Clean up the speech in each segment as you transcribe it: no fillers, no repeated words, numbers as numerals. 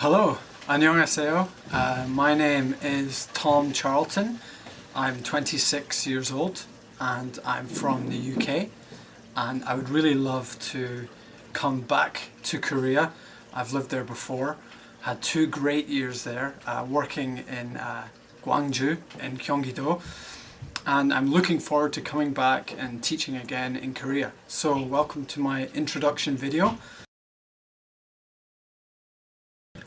Hello, 안녕하세요. My name is Tom Charlton. I'm 26 years old and I'm from the UK, and I would really love to come back to Korea. I've lived there before, had 2 great years there working in Gwangju in Gyeonggi-do, and I'm looking forward to coming back and teaching again in Korea. So welcome to my introduction video.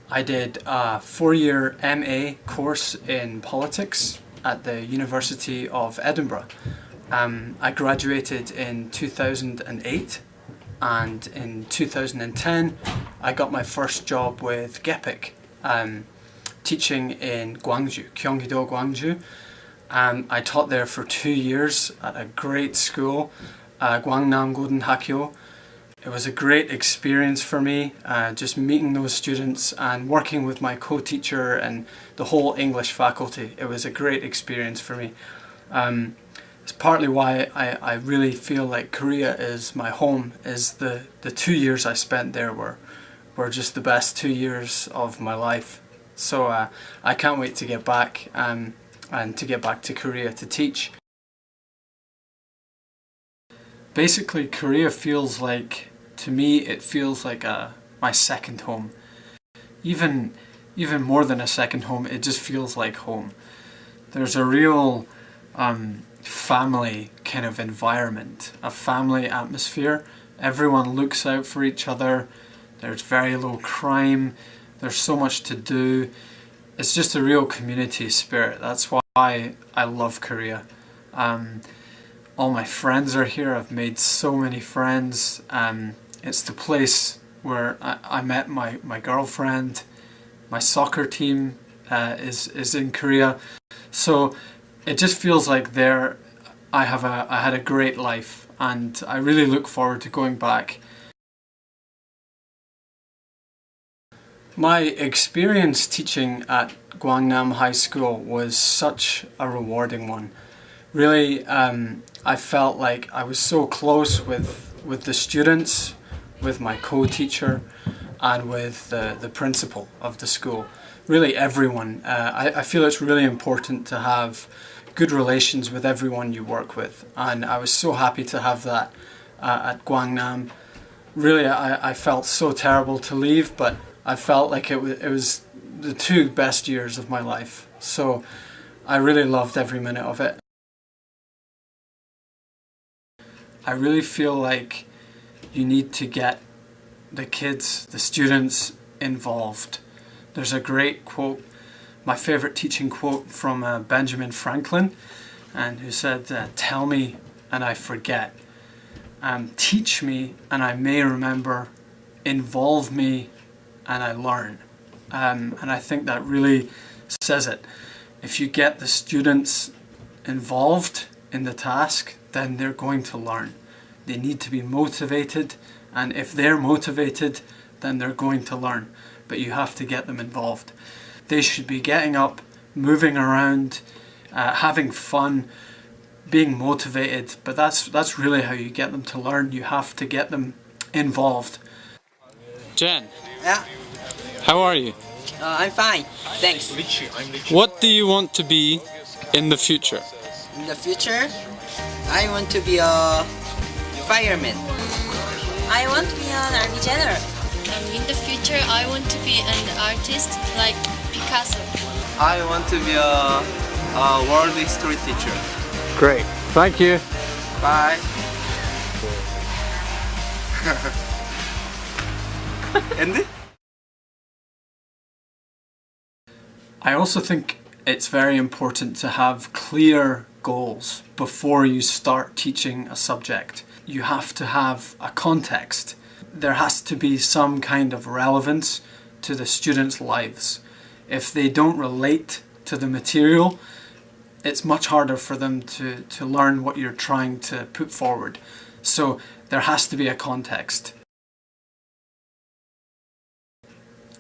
I did a 4-year MA course in politics at the University of Edinburgh. I graduated in 2008, and in 2010 I got my first job with GEPIK, teaching in Gwangju, Gyeonggi-do, Gwangju. I taught there for 2 years at a great school, Gwangnam Godenhakyo. It was a great experience for me, just meeting those students and working with my co-teacher and the whole English faculty. It was a great experience for me. It's partly why I really feel like Korea is my home, is the 2 years I spent there were just the best 2 years of my life. So I can't wait to get back and to get back to Korea to teach. Basically, Korea feels like, to me, it feels like my second home. Even more than a second home, it just feels like home. There's a real family kind of environment, a family atmosphere. Everyone looks out for each other. There's very low crime. There's so much to do. It's just a real community spirit. That's why I love Korea. All my friends are here. I've made so many friends. It's the place where I met my girlfriend. My soccer team is in Korea. So it just feels like there I had a great life, and I really look forward to going back. My experience teaching at Gwangnam High School was such a rewarding one. Really, I felt like I was so close with the students, with my co-teacher, and with the principal of the school. Really everyone. I feel it's really important to have good relations with everyone you work with, and I was so happy to have that at Gwangnam. Really, I felt so terrible to leave, but I felt like it was the 2 best years of my life. So I really loved every minute of it. I really feel like you need to get the kids, the students involved. There's a great quote, my favorite teaching quote from Benjamin Franklin, and who said, "Tell me and I forget. Teach me and I may remember. Involve me and I learn." And I think that really says it. If you get the students involved in the task, then they're going to learn. They need to be motivated, and if they're motivated, then they're going to learn. But you have to get them involved. They should be getting up, moving around, having fun, being motivated, but that's really how you get them to learn. You have to get them involved. Jen. Yeah. How are you? I'm fine, thanks. What do you want to be in the future? In the future, I want to be a fireman. I want to be an army general. In the future, I want to be an artist like Picasso. I want to be a world history teacher. Great. Thank you. Bye. Andy? I also think it's very important to have clear goals before you start teaching a subject. You have to have a context. There has to be some kind of relevance to the students' lives. If they don't relate to the material, it's much harder for them to learn what you're trying to put forward. So there has to be a context.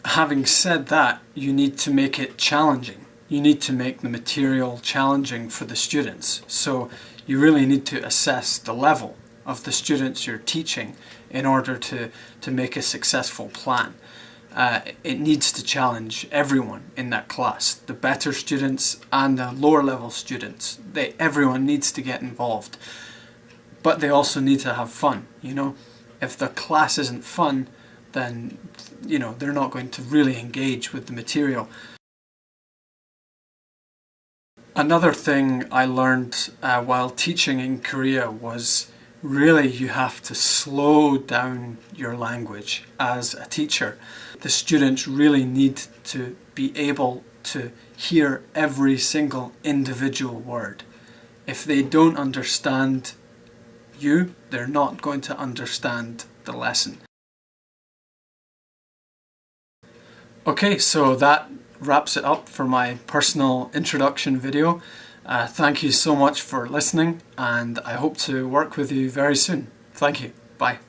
Having said that, you need to make it challenging. You need to make the material challenging for the students. So you really need to assess the level of the students you're teaching in order to make a successful plan. it needs to challenge everyone in that class, the better students and the lower level students. Everyone needs to get involved, but they also need to have fun, you know. If the class isn't fun, then, you know, they're not going to really engage with the material. Another thing I learned while teaching in Korea was really you have to slow down your language as a teacher. The students really need to be able to hear every single individual word. If they don't understand you, they're not going to understand the lesson. Okay, so that wraps it up for my personal introduction video. Thank you so much for listening, and I hope to work with you very soon. Thank you. Bye.